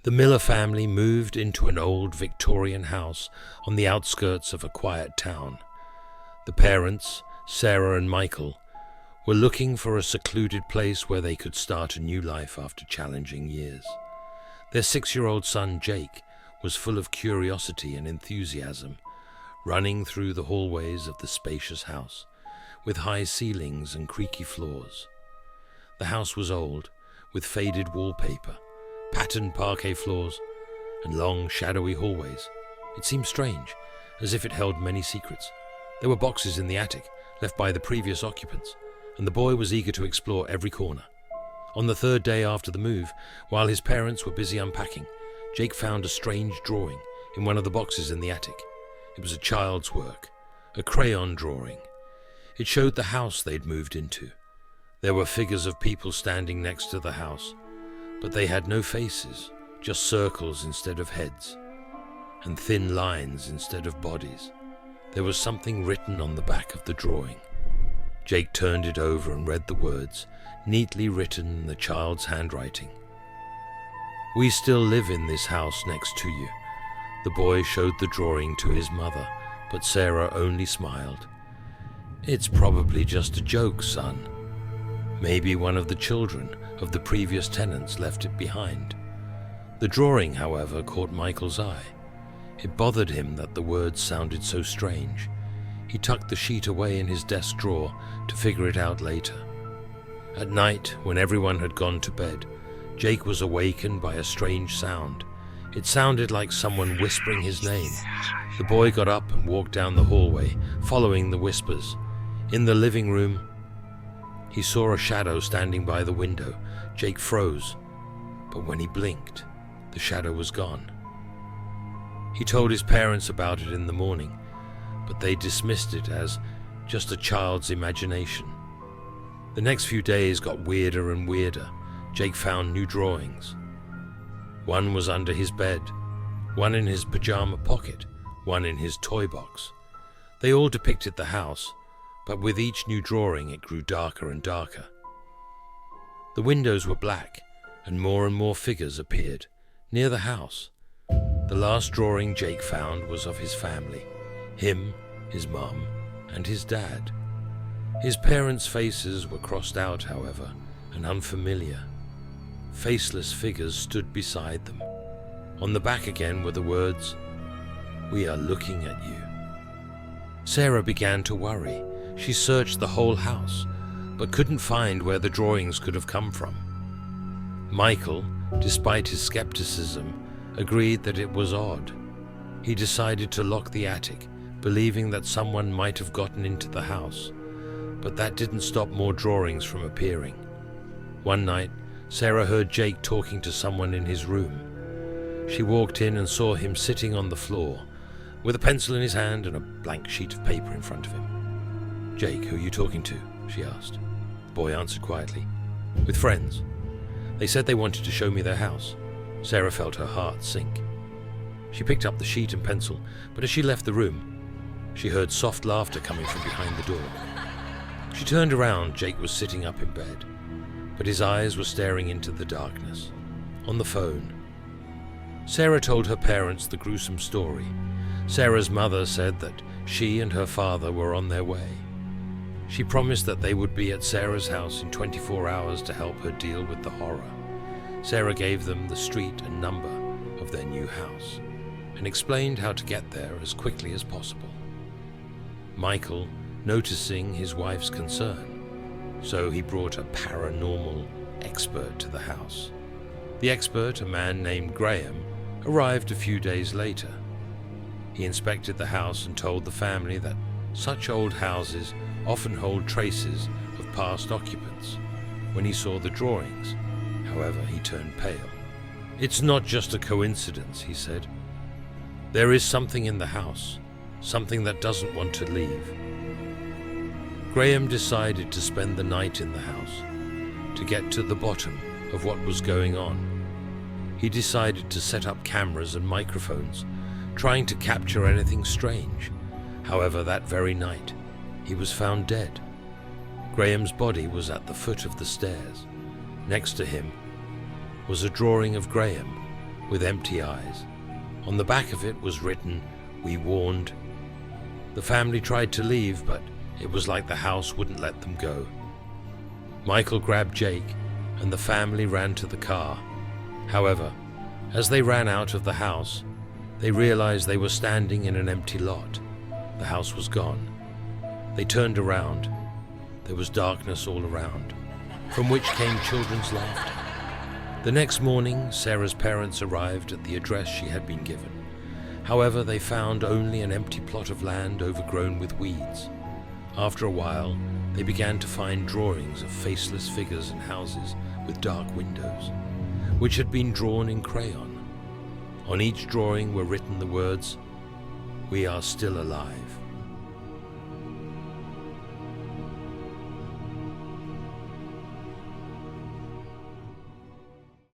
The Miller family moved into an old Victorian house on the outskirts of a quiet town. The parents, Sarah and Michael, were looking for a secluded place where they could start a new life after challenging years. Their 6-year-old son, Jake, was full of curiosity and enthusiasm, running through the hallways of the spacious house, with high ceilings and creaky floors. The house was old, with faded wallpaper, patterned parquet floors, and long, shadowy hallways. It seemed strange, as if it held many secrets. There were boxes in the attic, left by the previous occupants, and the boy was eager to explore every corner. On the 3rd day after the move, while his parents were busy unpacking, Jake found a strange drawing in one of the boxes in the attic. It was a child's work, a crayon drawing. It showed the house they'd moved into. There were figures of people standing next to the house, but they had no faces, just circles instead of heads, and thin lines instead of bodies. There was something written on the back of the drawing. Jake turned it over and read the words, neatly written in the child's handwriting. "We still live in this house next to you." The boy showed the drawing to his mother, but Sarah only smiled. "It's probably just a joke, son. Maybe one of the children of the previous tenants left it behind." The drawing, however, caught Michael's eye. It bothered him that the words sounded so strange. He tucked the sheet away in his desk drawer to figure it out later. At night, when everyone had gone to bed, Jake was awakened by a strange sound. It sounded like someone whispering his name. The boy got up and walked down the hallway, following the whispers. In the living room, he saw a shadow standing by the window. Jake froze, but when he blinked, the shadow was gone. He told his parents about it in the morning, but they dismissed it as just a child's imagination. The next few days got weirder and weirder. Jake found new drawings. One was under his bed, one in his pajama pocket, one in his toy box. They all depicted the house, but with each new drawing it grew darker and darker. The windows were black, and more figures appeared near the house. The last drawing Jake found was of his family, him, his mum, and his dad. His parents' faces were crossed out, however, and unfamiliar. Faceless figures stood beside them. On the back again were the words, "We are looking at you." Sarah began to worry. She searched the whole house, but couldn't find where the drawings could have come from. Michael, despite his skepticism, agreed that it was odd. He decided to lock the attic, believing that someone might have gotten into the house, but that didn't stop more drawings from appearing. One night, Sarah heard Jake talking to someone in his room. She walked in and saw him sitting on the floor, with a pencil in his hand and a blank sheet of paper in front of him. "Jake, who are you talking to?" she asked. The boy answered quietly, "With friends. They said they wanted to show me their house." Sarah felt her heart sink. She picked up the sheet and pencil, but as she left the room, she heard soft laughter coming from behind the door. She turned around. Jake was sitting up in bed, but his eyes were staring into the darkness. On the phone, Sarah told her parents the gruesome story. Sarah's mother said that she and her father were on their way. She promised that they would be at Sarah's house in 24 hours to help her deal with the horror. Sarah gave them the street and number of their new house and explained how to get there as quickly as possible. Michael, noticing his wife's concern, so he brought a paranormal expert to the house. The expert, a man named Graham, arrived a few days later. He inspected the house and told the family that such old houses often hold traces of past occupants. When he saw the drawings, however, he turned pale. "It's not just a coincidence," he said. "There is something in the house, something that doesn't want to leave." Graham decided to spend the night in the house to get to the bottom of what was going on. He decided to set up cameras and microphones, trying to capture anything strange. However, that very night, he was found dead. Graham's body was at the foot of the stairs. Next to him was a drawing of Graham, with empty eyes. On the back of it was written, "We warned." The family tried to leave, but it was like the house wouldn't let them go. Michael grabbed Jake, and the family ran to the car. However, as they ran out of the house, they realized they were standing in an empty lot. The house was gone. They turned around. There was darkness all around, from which came children's laughter. The next morning, Sarah's parents arrived at the address she had been given. However, they found only an empty plot of land overgrown with weeds. After a while, they began to find drawings of faceless figures and houses with dark windows, which had been drawn in crayon. On each drawing were written the words, "We are still alive."